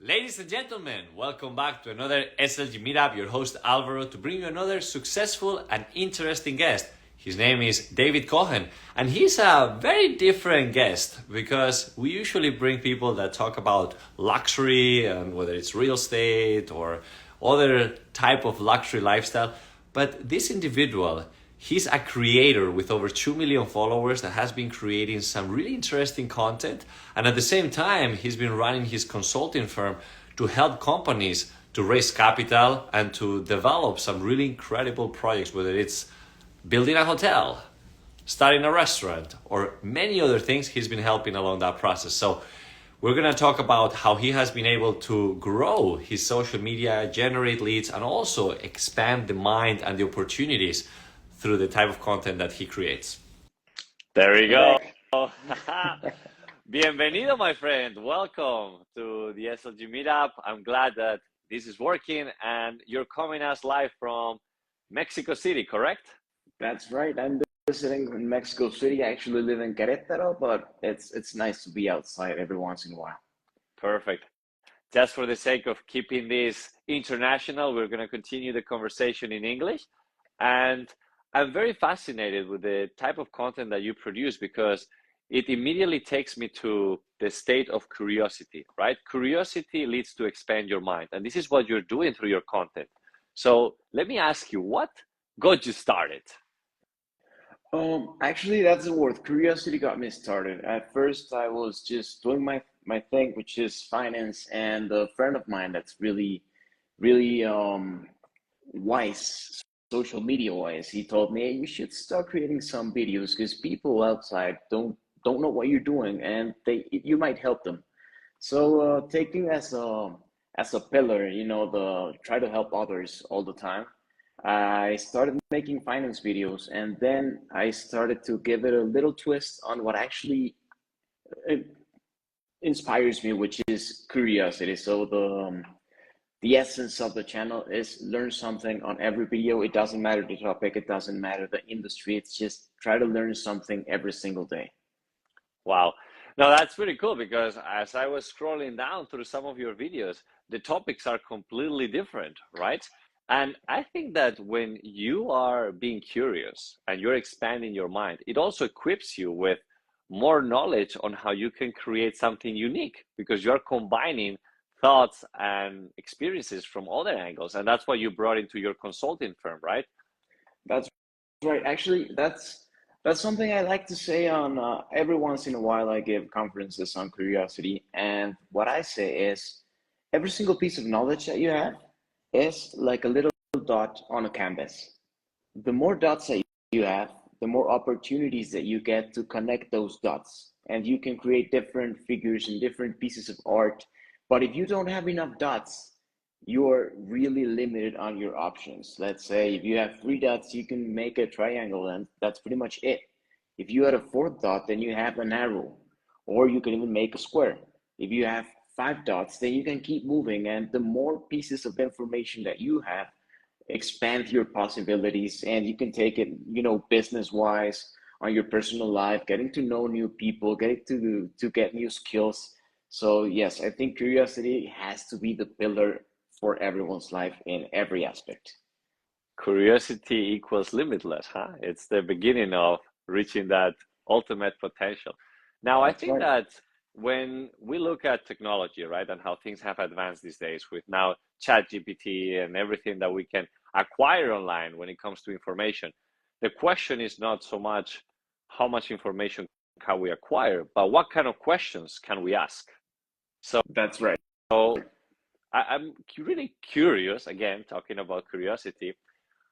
Ladies and gentlemen, welcome back to another SLG Meetup. Your host Alvaro to bring you another successful and interesting guest. His name is David Cohen, and he's a very different guest because we usually bring people that talk about luxury and whether it's real estate or other type of luxury lifestyle. But this individual, he's a creator with over 2 million followers that has been creating some really interesting content. And at the same time, he's been running his consulting firm to help companies to raise capital and to develop some really incredible projects, whether it's building a hotel, starting a restaurant, or many other things. He's been helping along that process. So we're going to talk about how he has been able to grow his social media, generate leads, and also expand the mind and the opportunities through the type of content that he creates. There you go. Bienvenido, my friend. Welcome to the SLG Meetup. I'm glad that this is working and you're coming us live from Mexico City, correct? That's right. I'm visiting in Mexico City. I actually live in Querétaro, but it's nice to be outside every once in a while. Perfect. Just for the sake of keeping this international, we're going to continue the conversation in English. And I'm very fascinated with the type of content that you produce because it immediately takes me to the state of curiosity, right? Curiosity leads to expand your mind. And this is what you're doing through your content. So let me ask you, what got you started? Actually, that's the word. Curiosity got me started. At first, I was just doing my thing, which is finance, and a friend of mine that's really wise, social media wise. He told me, hey, you should start creating some videos because people outside don't know what you're doing, and you might help them. So taking as a pillar, the try to help others all the time. I started making finance videos, and then I started to give it a little twist on what actually inspires me, which is curiosity. So the essence of the channel is learn something on every video. It doesn't matter the topic, it doesn't matter the industry. It's just try to learn something every single day. Wow. No, that's pretty cool because as I was scrolling down through some of your videos, the topics are completely different, right? And I think that when you are being curious and you're expanding your mind, it also equips you with more knowledge on how you can create something unique because you're combining thoughts and experiences from other angles. And that's what you brought into your consulting firm, right? That's right. Actually, that's something I like to say on every once in a while. I give conferences on curiosity, and what I say is every single piece of knowledge that you have is like a little dot on a canvas. The more dots that you have, the more opportunities that you get to connect those dots, and you can create different figures and different pieces of art. But if you don't have enough dots, you're really limited on your options. Let's say if you have 3 dots, you can make a triangle, and that's pretty much it. If you had a 4th dot, then you have an arrow, or you can even make a square. If you have 5 dots, then you can keep moving, and the more pieces of information that you have, expand your possibilities, and you can take it, business wise, on your personal life, getting to know new people, getting to get new skills. So yes, I think curiosity has to be the pillar for everyone's life in every aspect. Curiosity equals limitless, huh? It's the beginning of reaching that ultimate potential. Now, I That's think right. that when we look at technology, right, and how things have advanced these days with now ChatGPT and everything that we can acquire online when it comes to information, the question is not so much how much information can we acquire, but what kind of questions can we ask? So That's right. I'm really curious, again, talking about curiosity,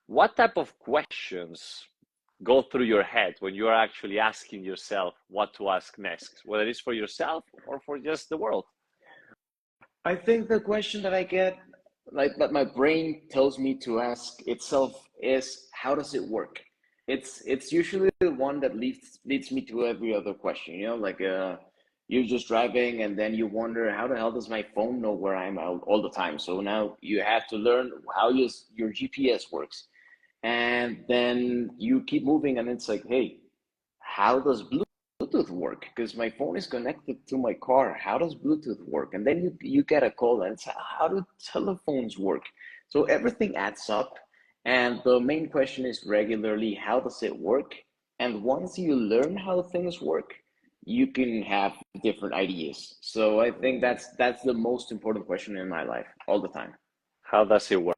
what type of questions go through your head when you are actually asking yourself what to ask next, whether it's for yourself or for just the world? I think the question that I get, like that my brain tells me to ask itself, is how does it work? It's usually the one that leads me to every other question. Like you're just driving and then you wonder how the hell does my phone know where I'm all the time? So now you have to learn how your GPS works, and then you keep moving, and it's like, hey, how does Bluetooth Bluetooth work? Because my phone is connected to my car. How does Bluetooth work? And then you get a call and it's how do telephones work? So everything adds up. And the main question is regularly, how does it work? And once you learn how things work, you can have different ideas. So I think that's the most important question in my life all the time. How does it work?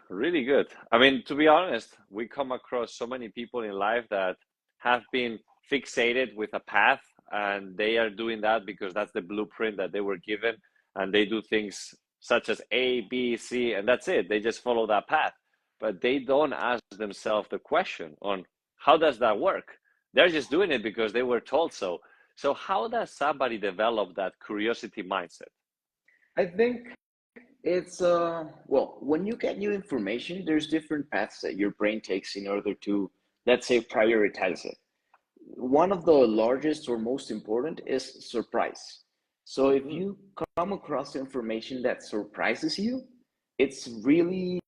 Really good. I mean, to be honest, we come across so many people in life that have been fixated with a path, and they are doing that because that's the blueprint that they were given, and they do things such as A, B, C, and that's it. They just follow that path, but they don't ask themselves the question on how does that work? They're just doing it because they were told so. So how does somebody develop that curiosity mindset? I think it's well, when you get new information, there's different paths that your brain takes in order to, let's say, prioritize it. One of the largest or most important is surprise. So if Mm, you come across information that surprises you, it's really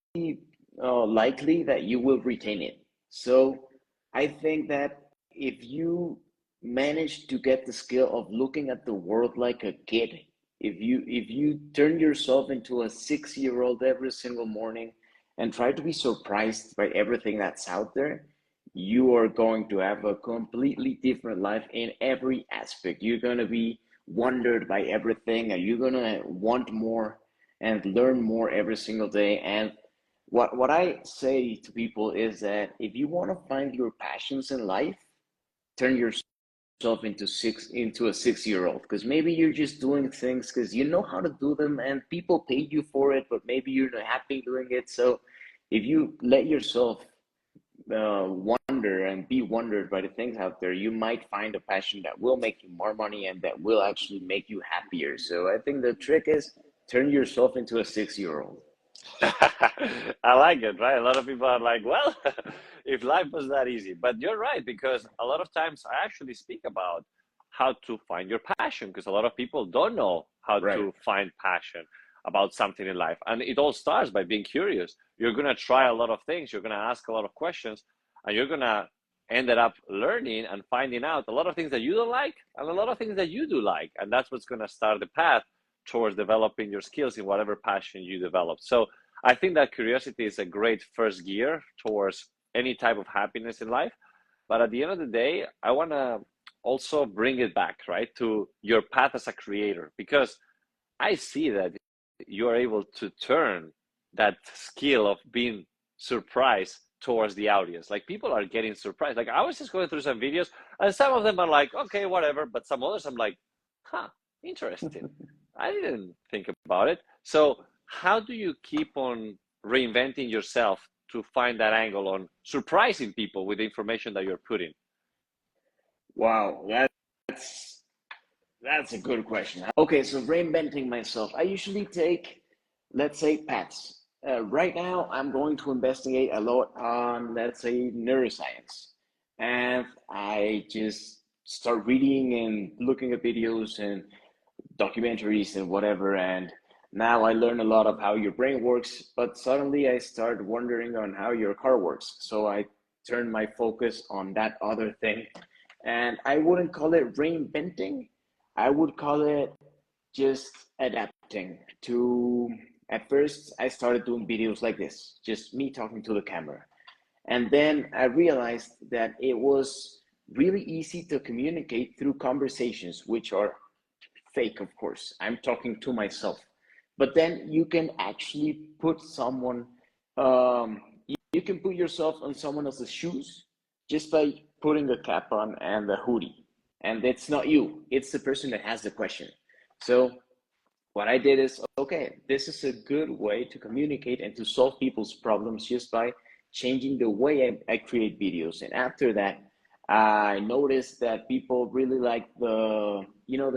likely that you will retain it. So I think that if you manage to get the skill of looking at the world like a kid, if you turn yourself into a 6 year old every single morning and try to be surprised by everything that's out there, you are going to have a completely different life in every aspect. You're going to be wondered by everything, and you're going to want more and learn more every single day. And what I say to people is that if you want to find your passions in life, turn yourself into a 6 year old, because maybe you're just doing things because you know how to do them and people paid you for it, but maybe you're not happy doing it. So if you let yourself wonder and be wondered by the things out there, you might find a passion that will make you more money and that will actually make you happier. So I think the trick is turn yourself into a 6 year old. I like it, right? A lot of people are like, well, if life was that easy. But you're right, because a lot of times I actually speak about how to find your passion, because a lot of people don't know how Right. to find passion about something in life. And it all starts by being curious. You're going to try a lot of things, you're going to ask a lot of questions, and you're going to end up learning and finding out a lot of things that you don't like and a lot of things that you do like. And that's what's going to start the path towards developing your skills in whatever passion you develop. So I think that curiosity is a great first gear towards any type of happiness in life. But at the end of the day, I want to also bring it back, right, to your path as a creator, because I see that you are able to turn that skill of being surprised towards the audience. Like people are getting surprised. Like I was just going through some videos, and some of them are like, okay, whatever. But some others, I'm like, huh, interesting. I didn't think about it. So how do you keep on reinventing yourself to find that angle on surprising people with the information that you're putting? Wow, that's that's a good question. Okay, so reinventing myself. I usually take, let's say, paths. Right now, I'm going to investigate a lot on, let's say, neuroscience. And I just start reading and looking at videos and documentaries and whatever. And now I learn a lot of how your brain works, but suddenly I start wondering on how your car works. So I turn my focus on that other thing. And I wouldn't call it reinventing. I would call it just adapting to. At first, I started doing videos like this, just me talking to the camera. And then I realized that it was really easy to communicate through conversations, which are fake, of course. I'm talking to myself. But then you can actually put someone, you can put yourself on someone else's shoes just by putting a cap on and a hoodie. And it's not you, it's the person that has the question. So what I did is, okay, this is a good way to communicate and to solve people's problems just by changing the way I create videos. And after that, I noticed that people really like the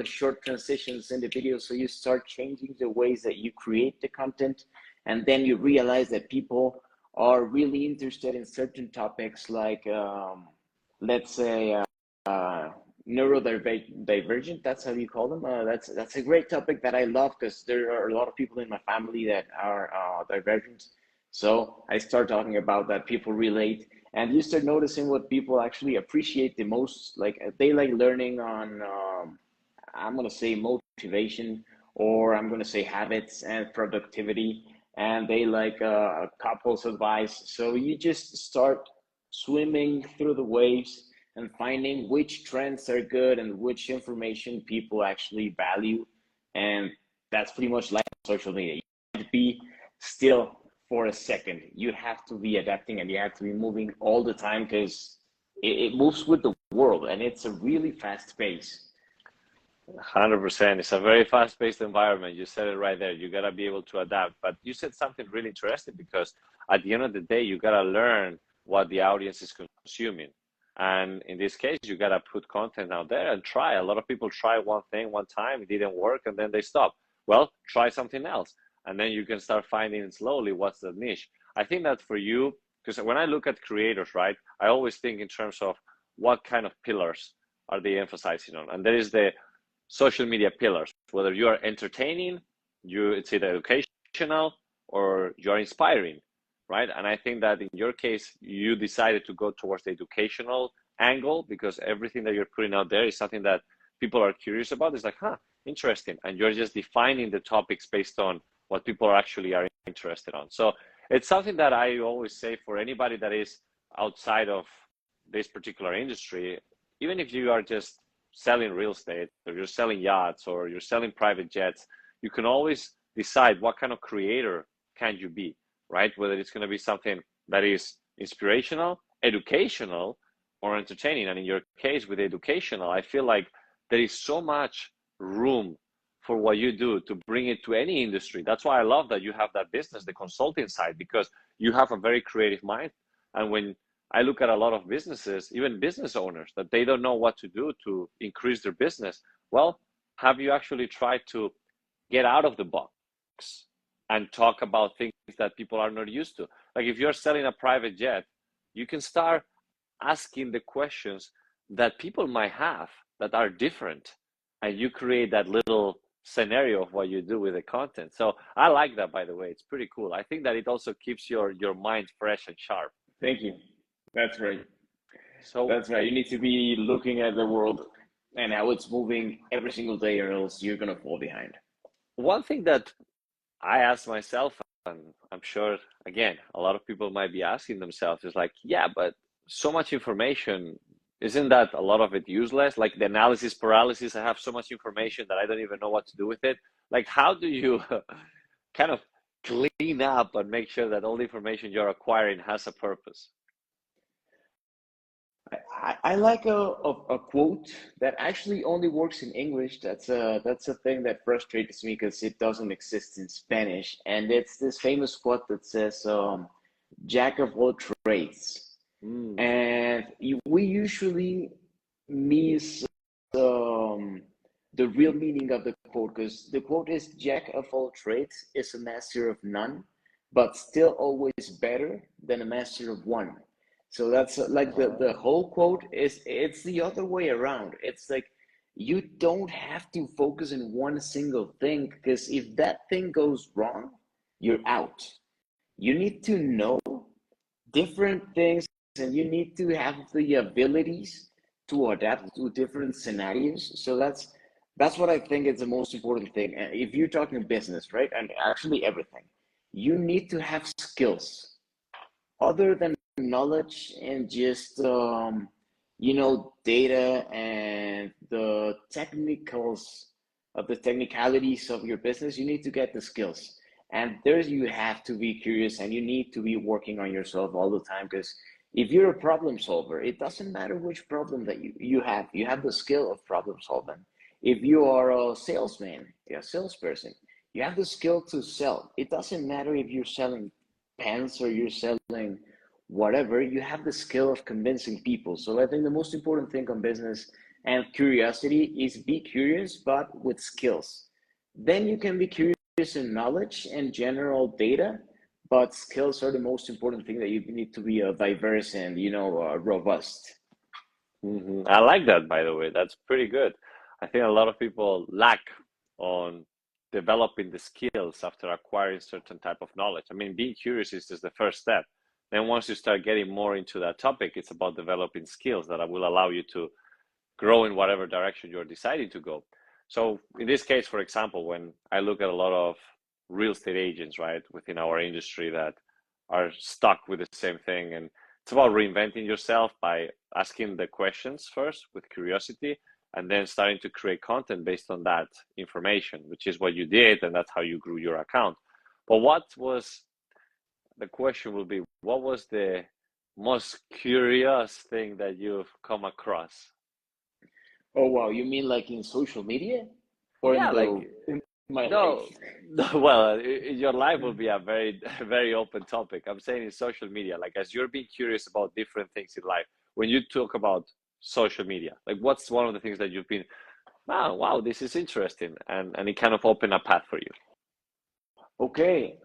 short transitions in the video. So you start changing the ways that you create the content. And then you realize that people are really interested in certain topics like, let's say, neurodivergent. That's how you call them. That's a great topic that I love because there are a lot of people in my family that are divergent. So I start talking about that. People relate, and you start noticing what people actually appreciate the most. Like they like learning on, I'm gonna say motivation, or I'm gonna say habits and productivity, and they like couples advice. So you just start swimming through the waves and finding which trends are good and which information people actually value. And that's pretty much like social media. You can't be still for a second. You have to be adapting and you have to be moving all the time because it moves with the world and it's a really fast pace. 100%. It's a very fast-paced environment. You said it right there. You gotta be able to adapt. But you said something really interesting because at the end of the day, you gotta learn what the audience is consuming. And in this case, you gotta put content out there and try. A lot of people try one thing one time, it didn't work, and then they stop. Well, try something else. And then you can start finding slowly what's the niche. I think that for you, because when I look at creators, right, I always think in terms of what kind of pillars are they emphasizing on. And there is the social media pillars, whether you are entertaining, it's either educational or you're inspiring, right? And I think that in your case, you decided to go towards the educational angle because everything that you're putting out there is something that people are curious about. It's like, interesting. And you're just defining the topics based on what people are interested on. So it's something that I always say for anybody that is outside of this particular industry, even if you are just selling real estate or you're selling yachts or you're selling private jets, you can always decide what kind of creator can you be, right? Whether it's going to be something that is inspirational, educational, or entertaining. And in your case with educational, I feel like there is so much room for what you do to bring it to any industry. That's why I love that you have that business, the consulting side, because you have a very creative mind. And when I look at a lot of businesses, even business owners, that they don't know what to do to increase their business. Well, have you actually tried to get out of the box and talk about things that people are not used to? Like if you're selling a private jet, you can start asking the questions that people might have that are different. And you create that little scenario of what you do with the content. So I like that, by the way. It's pretty cool. I think that it also keeps your mind fresh and sharp. Thank you. That's right. So That's right. You need to be looking at the world and how it's moving every single day, or else you're gonna fall behind. one thing that I ask myself, and I'm sure, again, a lot of people might be asking themselves, is like, yeah, but so much information, isn't that a lot of it useless? Like the analysis paralysis, I have so much information that I don't even know what to do with it. Like, how do you kind of clean up and make sure that all the information you're acquiring has a purpose? I like a quote that actually only works in English. That's a thing that frustrates me because it doesn't exist in Spanish. And it's this famous quote that says, "Jack of all trades." Mm. And we usually miss um, the real meaning of the quote because the quote is, "Jack of all trades is a master of none, but still always better than a master of one." So that's like the whole quote is, it's the other way around. It's like you don't have to focus in one single thing because if that thing goes wrong, you're out. You need to know different things and you need to have the abilities to adapt to different scenarios. So that's what I think is the most important thing. And if you're talking business, right, and actually everything, you need to have skills other than knowledge and just data and the technicals of the technicalities of your business. You need to get the skills, and there you have to be curious and you need to be working on yourself all the time because if you're a problem solver, it doesn't matter which problem that you have the skill of problem solving. If you are a salesman, a salesperson, you have the skill to sell. It doesn't matter if you're selling pants or you're selling whatever, you have the skill of convincing people. So I think the most important thing on business and curiosity is be curious, but with skills. Then you can be curious in knowledge and general data, but skills are the most important thing that you need to be diverse and robust. I like that, by the way. That's pretty good. I think a lot of people lack on developing the skills after acquiring certain type of knowledge. I mean, being curious is just the first step. Then once you start getting more into that topic, it's about developing skills that will allow you to grow in whatever direction you're deciding to go. So in this case, for example, when I look at a lot of real estate agents, right, within our industry that are stuck with the same thing, and it's about reinventing yourself by asking the questions first with curiosity, and then starting to create content based on that information, which is what you did, and that's how you grew your account. But what was the question will be, what was the most curious thing that you've come across? Oh wow, you mean like in social media or Yeah, like in my life? no, no, well, your life will be a very, very open topic. I'm saying in social media, like as you're being curious about different things in life, when you talk about social media, like what's one of the things that you've been, wow, this is interesting, and it kind of opened a path for you. Okay.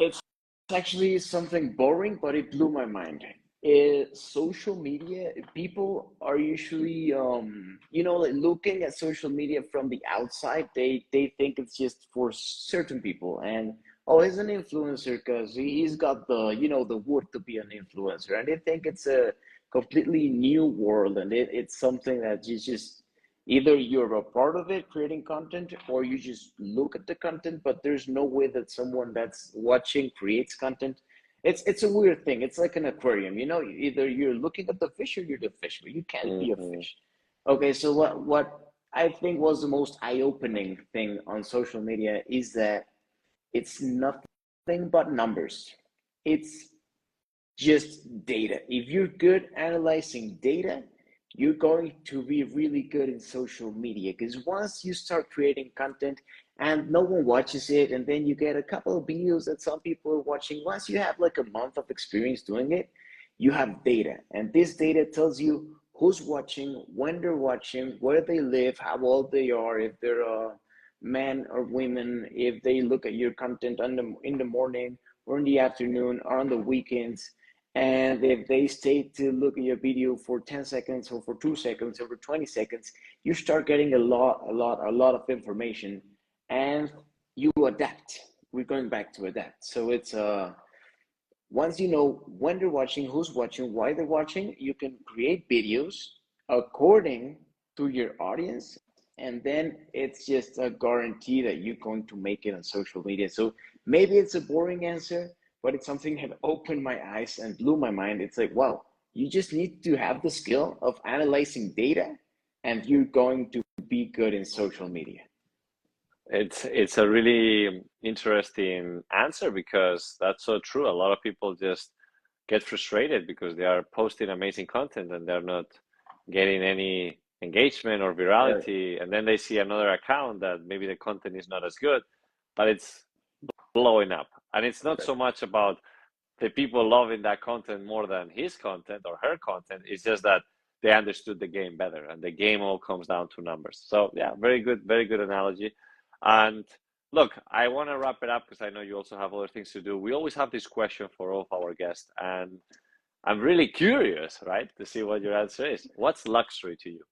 It's actually something boring, but it blew my mind. Social media, people are usually, like looking at social media from the outside. They think it's just for certain people, and oh, he's an influencer because he's got the wood to be an influencer, and they think it's a completely new world, and it's something that you just either you're a part of it creating content or you just look at the content, but there's no way that someone that's watching creates content. It's a weird thing. It's like an aquarium, either you're looking at the fish or you're the fish, but you can't be a Hmm. fish. Okay, so what I think was the most eye-opening thing on social media is that it's nothing but numbers. It's just data. If you're good analyzing data, you're going to be really good in social media, because once you start creating content and no one watches it, and then you get a couple of videos that some people are watching, once you have like a month of experience doing it, you have data. And this data tells you who's watching, when they're watching, where they live, how old they are, if they're men or women, if they look at your content in the morning or in the afternoon or on the weekends. And if they stay to look at your video for 10 seconds or for 2 seconds or for 20 seconds, you start getting a lot of information, and you adapt. We're going back to adapt. So it's once you know when they're watching, who's watching, why they're watching, you can create videos according to your audience, and then it's just a guarantee that you're going to make it on social media. So maybe it's a boring answer, but it's something that opened my eyes and blew my mind. It's like, wow, you just need to have the skill of analyzing data, and you're going to be good in social media. It's a really interesting answer because that's so true. A lot of people just get frustrated because they are posting amazing content and they're not getting any engagement or Right. virality, and then they see another account that maybe the content is not as good, but it's blowing up. And it's not so much about the people loving that content more than his content or her content. It's just that they understood the game better, and the game all comes down to numbers. So yeah, very good analogy. And look, I want to wrap it up because I know you also have other things to do. We always have this question for all of our guests, and I'm really curious, right, to see what your answer is. What's luxury to you?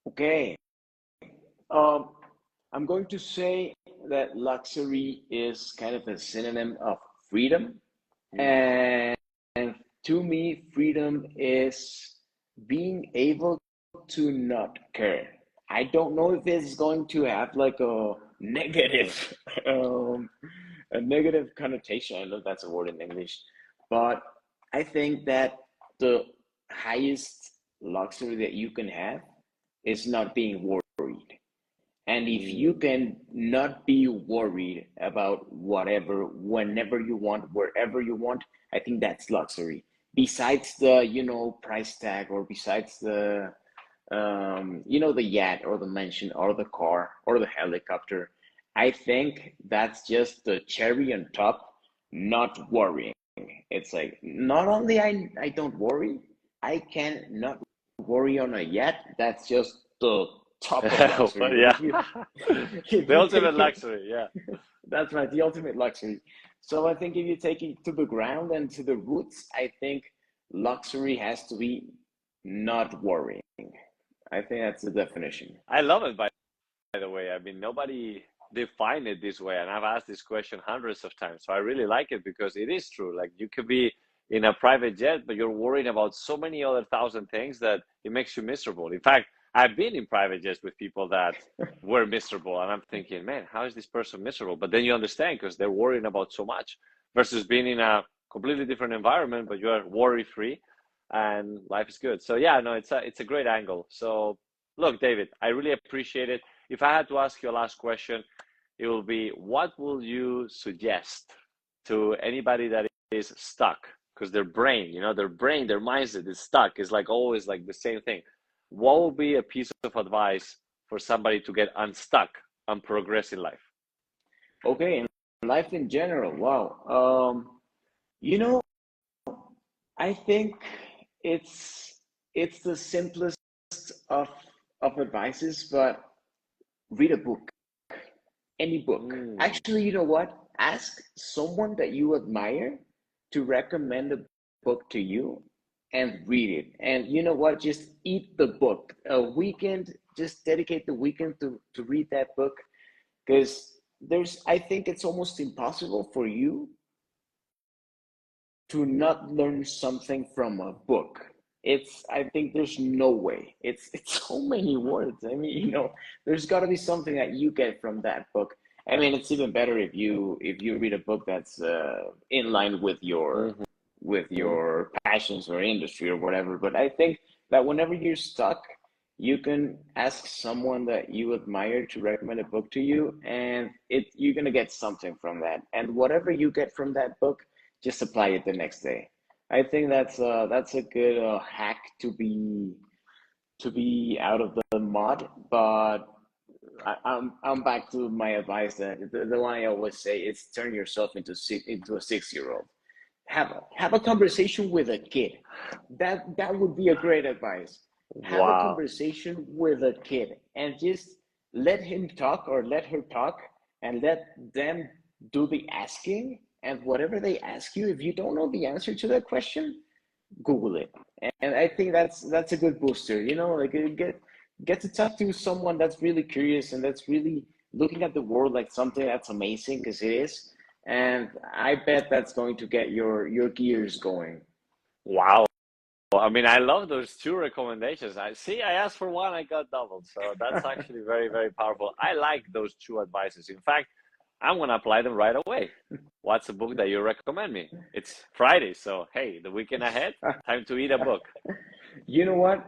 Okay. Um, I'm going to say that luxury is kind of a synonym of freedom. Mm. And to me, freedom is being able to not care. I don't know if it's going to have like um, a negative connotation. I don't know if that's a word in English, but I think that the highest luxury that you can have is not being worried. And if you Mm. can not be worried about whatever, whenever you want, wherever you want, I think that's luxury. Besides the, price tag, or besides the, the yacht or the mansion or the car or the helicopter, I think that's just the cherry on top, not worrying. It's like, not only I don't worry, I can not worry on a yacht. That's just the top of luxury. Well, But yeah, if the you ultimate take it, luxury. Yeah. that's right, the ultimate luxury. So I think if you take it to the ground and to the roots, I think luxury has to be not worrying. I think that's the definition. I love it, by the way. I mean, nobody define it this way, and I've asked this question hundreds of times. So I really like it because it is true. Like you could be in a private jet, but you're worrying about so many other thousand things that it makes you miserable. In fact, I've been in private jets with people that were miserable, and I'm thinking, man, how is this person miserable? But then you understand because they're worrying about so much versus being in a completely different environment, but you are worry free and life is good. So yeah, no, it's a great angle. So look, David, I really appreciate it. If I had to ask you a last question, it will be, what will you suggest to anybody that is stuck? Because their brain, their mindset is stuck. It's like always like the same thing. What would be a piece of advice for somebody to get unstuck and progress in life? Okay, in life in general, wow. You know, I think it's the simplest of advices, but read a book, any book. Actually, you know what? Ask someone that you admire to recommend a book to you and read it. And you know what? Just eat the book. A weekend, just dedicate the weekend to read that book, because I think it's almost impossible for you to not learn something from a book. I think there's no way. It's so many words. I mean, there's got to be something that you get from that book. I mean, it's even better if you read a book that's in line with your passions or industry or whatever. But I think that whenever you're stuck, you can ask someone that you admire to recommend a book to you, and you're gonna get something from that. And whatever you get from that book, just apply it the next day. I think that's a good hack to be out of the mud. But I'm back to my advice, that the one I always say is turn yourself into a 6-year-old. Have a conversation with a kid. That would be a great advice. Have a Wow. conversation with a kid and just let him talk or let her talk, and let them do the asking. And whatever they ask you, if you don't know the answer to that question, Google it. And I think that's a good booster. Like get to talk to someone that's really curious and that's really looking at the world like something that's amazing, because it is. And I bet that's going to get your gears going. Wow. I mean, I love those two recommendations. I asked for one, I got doubled. So that's actually very, very powerful. I like those two advices. In fact, I'm going to apply them right away. What's a book that you recommend me? It's Friday. So, hey, the weekend ahead, time to eat a book. You know what?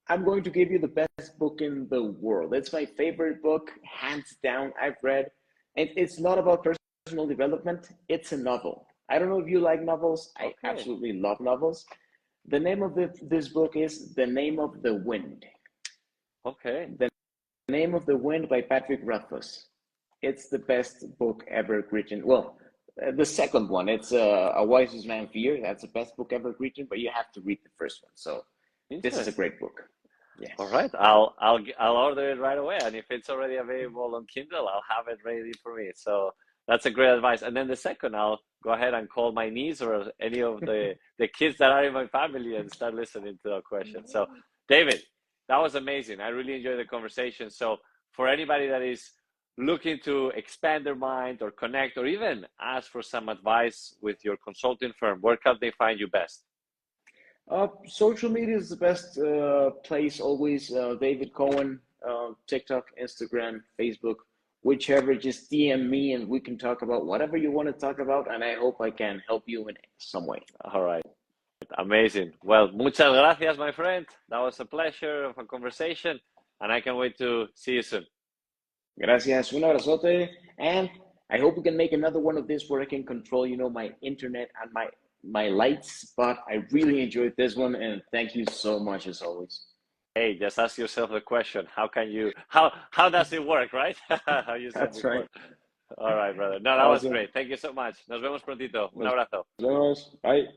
I'm going to give you the best book in the world. It's my favorite book, hands down, I've read. It's not about personal development, it's a novel. I don't know if you like novels. I Okay. absolutely love novels. The name of this book is The Name of the Wind. Okay. The Name of the Wind by Patrick Rothfuss. It's the best book ever written. Well, the second one, it's A Wise Man Fear. That's the best book ever written, but you have to read the first one. So this is a Interesting. great book. Yes. All right. I'll order it right away. And if it's already available on Kindle, I'll have it ready for me. So that's a great advice. And then the second, I'll go ahead and call my niece or any of the kids that are in my family and start listening to the question. So David, that was amazing. I really enjoyed the conversation. So for anybody that is looking to expand their mind or connect or even ask for some advice with your consulting firm, where can they find you best? Social media is the best place always. David Cohen, TikTok, Instagram, Facebook, whichever. Just DM me and we can talk about whatever you want to talk about. And I hope I can help you in some way. All right. Amazing. Well, muchas gracias, my friend. That was a pleasure of a conversation, and I can't wait to see you soon. Gracias, un abrazote. And I hope we can make another one of this where I can control, my internet and my lights. But I really enjoyed this one, and thank you so much as always. Hey, just ask yourself the question: how does it work, right? How you said That's right. before. All right, brother. No, that was Awesome. great. Thank you so much. Nos vemos prontito. Un abrazo. Nos vemos. Bye.